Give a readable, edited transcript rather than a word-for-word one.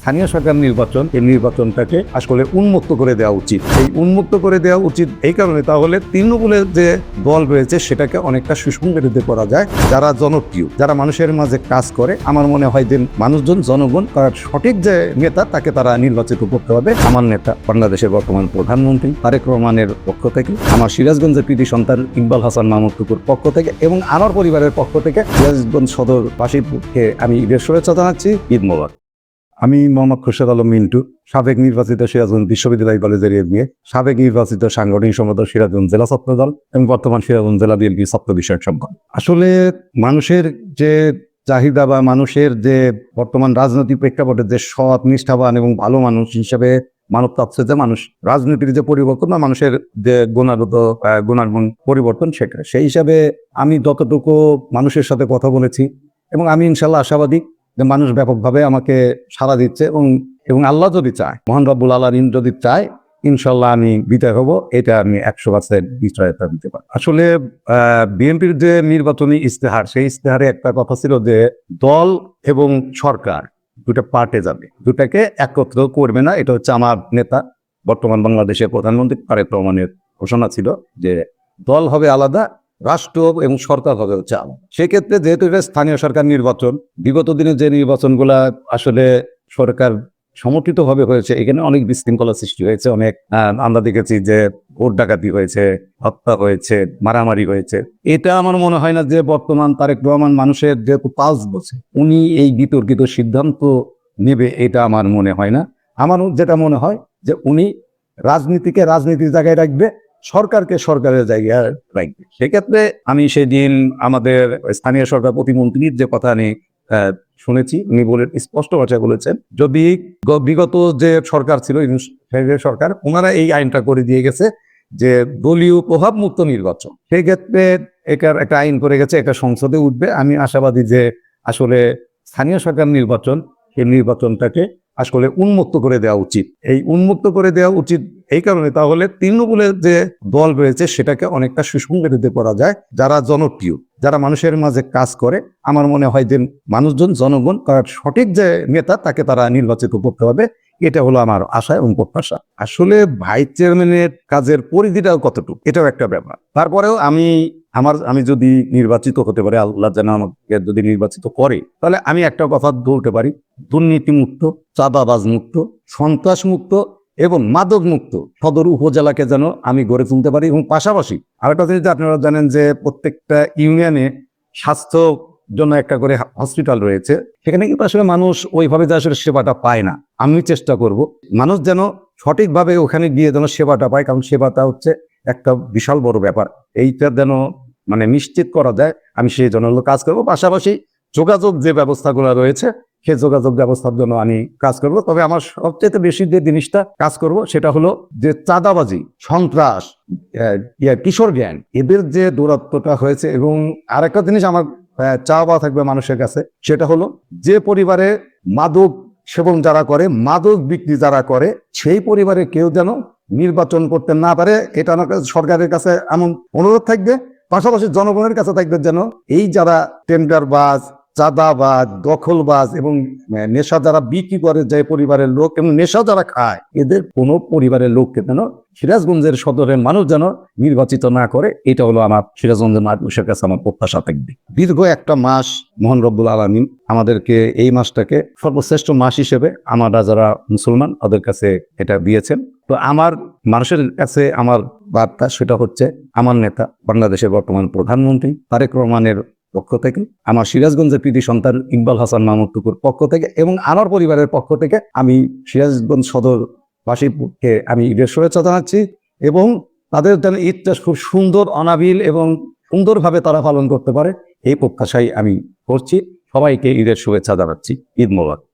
স্থানীয় সরকার নির্বাচন, এই নির্বাচনটাকে আসলে উন্মুক্ত করে দেওয়া উচিত। এই উন্মুক্ত করে দেওয়া উচিত এই কারণে, তাহলে তৃণমূলের যে দল রয়েছে সেটাকে অনেকটা সুসংগঠিত করা যায়। যারা জনপ্রিয়, যারা মানুষের মাঝে কাজ করে, আমার মনে হয় যে মানুষজন, জনগণ তার সঠিক যে নেতা তাকে তারা নির্বাচিত করতে হবে। আমার নেতা বাংলাদেশের বর্তমান প্রধানমন্ত্রী তারেক রহমানের পক্ষ থেকে, আমার সিরাজগঞ্জের কৃতি সন্তান ইকবাল হাসান মাহমুদ টুকুর পক্ষ থেকে এবং আমার পরিবারের পক্ষ থেকে সিরাজগঞ্জ সদরবাসীকে আমি ঈদের শুভেচ্ছা জানাচ্ছি। ঈদ মোবারক। আমি মোহাম্মদ খোরশেদ আলম মিন্টু, সাবেক নির্বাচিত সিরাজগঞ্জ বিশ্ববিদ্যালয় কলেজের এমএ, সাবেক নির্বাচিত সাংগঠনিক সম্পাদক সিরাজগঞ্জ জেলা ছাত্রদল এবং বর্তমান সিরাজগঞ্জ জেলা বিএনপি ছাত্র বিষয়ক সম্পাদক। আসলে মানুষের যে চাহিদা বা মানুষের যে বর্তমান রাজনৈতিক প্রেক্ষাপটে যে সৎ, নিষ্ঠাবান এবং ভালো মানুষ হিসেবে মানব চাচ্ছে যে মানুষ রাজনীতির যে পরিবর্তন বা মানুষের যে গুণাগুণ পরিবর্তন, সেটা সেই হিসাবে আমি যতটুকু মানুষের সাথে কথা বলেছি এবং আমি ইনশাল্লাহ আশাবাদী যে মানুষ ব্যাপকভাবে আমাকে সাড়া দিচ্ছে এবং আল্লাহ যদি চায়, মহান রব্বুল আলামিন যদি চায়, ইনশাল্লাহ আমি বিজয় হব। এটা আমি 100% নিশ্চয়তা দিতে পারি। আসলে বিএনপির যে নির্বাচনী ইস্তেহার, সেই ইস্তেহারে একটা কথা ছিল যে দল এবং সরকার দুটা পার্টে যাবে, দুটাকে একত্র করবে না। এটা হচ্ছে আমার নেতা বর্তমান বাংলাদেশের প্রধানমন্ত্রী তারেক রহমানের ঘোষণা ছিল যে দল হবে আলাদা, রাষ্ট্র এবং সরকার হবে হচ্ছে আলাদা। সেক্ষেত্রে যেহেতু এটা স্থানীয় সরকার নির্বাচন, বিগত দিনে যে নির্বাচনগুলা আসলে সরকার সমর্থিতভাবে হয়েছে, এখানে অনেক বিশৃঙ্খলা সৃষ্টি হয়েছে। অনেক আমরা দেখেছি যে ভোট ডাকাতি হয়েছে, হত্যা হয়েছে, মারামারি হয়েছে। এটা আমার মনে হয় না যে বর্তমান তারেক রহমান মানুষের যেহেতু 5 বছর উনি এই বিতর্কিত সিদ্ধান্ত নেবে, এটা আমার মনে হয় না। আমার যেটা মনে হয় যে উনি রাজনীতিকে রাজনীতির জায়গায় রাখবে, সরকারকে সরকারের জায়গায় রাখবে। সেক্ষেত্রে আমি সেদিন আমাদের স্থানীয় সরকার প্রতিমন্ত্রীর যে কথা আমি শুনেছি, উনি স্পষ্ট ভাষায় বলেছেন যদি বিগত যে সরকার ছিল, সরকার, ওনারা এই আইনটা করে দিয়ে গেছে যে দলীয় প্রভাব মুক্ত নির্বাচন, সেই ক্ষেত্রে এটার একটা আইন করে গেছে, এটা সংসদে উঠবে। আমি আশাবাদী যে আসলে স্থানীয় সরকার নির্বাচন, এই নির্বাচনটাকে আসলে উন্মুক্ত করে দেওয়া উচিত। এই উন্মুক্ত করে দেওয়া উচিত এই কারণে, তাহলে তৃণমূলের যে দল রয়েছে সেটাকে অনেকটা সুসংগঠিত করা যায়। যারা জনপ্রিয়, যারা মানুষের মাঝে কাজ করে, আমার মনে হয় যে মানুষজন, জনগণ তার সঠিক যে নেতা তাকে তারা নির্বাচিত করতে হবে। এটা হলো আমার আশা এবং প্রত্যাশা। আসলে ভাইস চেয়ারম্যানের কাজের পরিধিটাও কতটুকু, এটাও একটা ব্যাপার। তারপরেও আমি যদি নির্বাচিত হতে পারি, আল্লাহ যেন আমাকে যদি নির্বাচিত করে, তাহলে আমি একটা কথা বলতে পারি, দুর্নীতি মুক্ত, চাঁদাবাজ মুক্ত, সন্ত্রাস মুক্ত এবং মাদক মুক্ত সদর উপজেলাকে যেন আমি গড়ে তুলতে পারি। এবং পাশাপাশি আরেকটা জিনিস আপনারা জানেন যে প্রত্যেকটা ইউনিয়নে স্বাস্থ্য জন্য একটা করে হসপিটাল রয়েছে, সেখানে কিন্তু আসলে মানুষ ওইভাবে যে আসলে সেবাটা পায় না। আমি চেষ্টা করব মানুষ যেন সঠিকভাবে ওখানে গিয়ে যেন সেবাটা পায়, কারণ সেবাটা হচ্ছে একটা বিশাল বড় ব্যাপার। এইটা যেন নিশ্চিত করা যায়, আমি সেই জন্য কাজ করব। পাশাপাশি যোগাযোগ যে ব্যবস্থাগুলো রয়েছে, সেই যোগাযোগ ব্যবস্থার জন্য আমি কাজ করব। তবে আমার সবচেয়ে বেশি যে জিনিসটা কাজ করব সেটা হলো যে চাঁদাবাজি, সন্ত্রাস, কিশোর গ্যাং, এদের যে দূরত্বটা হয়েছে। এবং আরেকটা জিনিস আমার চাওয়া থাকবে মানুষের কাছে, সেটা হলো যে পরিবারে মাদক সেবন যারা করে, মাদক বিক্রি যারা করে, সেই পরিবারে কেউ যেন নির্বাচন করতে না পারে। এটা আমার সরকারের কাছে এমন অনুরোধ থাকবে। পাশাপাশি জনগণের কাছে থাকবে যেন এই যারা টেন্ডারবাজ, চাঁদাবাজ, দখলবাজ এবং নেশা যারা বিক্রি করে, যে পরিবারের লোক এবং নেশা যারা খায়, এদের কোনো পরিবারের লোককে যেন সিরাজগঞ্জের সদরের মানুষ যেন নির্বাচিত না করে। এটা হলো আমার সিরাজগঞ্জের মানুষের কাছে আমার প্রত্যাশা থাকবে। দীর্ঘ একটা মাস মহান রব্বুল আলামিন আমাদেরকে এই মাসটাকে সর্বশ্রেষ্ঠ মাস হিসেবে আমরা যারা মুসলমান ওদের কাছে এটা দিয়েছেন। তো আমার মানুষের কাছে আমার বার্তা সেটা হচ্ছে, আমার নেতা বাংলাদেশের বর্তমান প্রধানমন্ত্রী তারেক রহমানের পক্ষ থেকে, আমার সিরাজগঞ্জের কৃতি সন্তান ইকবাল হাসান মাহমুদ টুকুর পক্ষ থেকে এবং আমার পরিবারের পক্ষ থেকে আমি সিরাজগঞ্জ সদরবাসীকে আমি ঈদের শুভেচ্ছা জানাচ্ছি এবং তাদের যেন ঈদটা খুব সুন্দর, অনাবিল এবং সুন্দরভাবে তারা পালন করতে পারে, এই প্রত্যাশাই আমি করছি। সবাইকে ঈদের শুভেচ্ছা জানাচ্ছি। ঈদ মোবারক।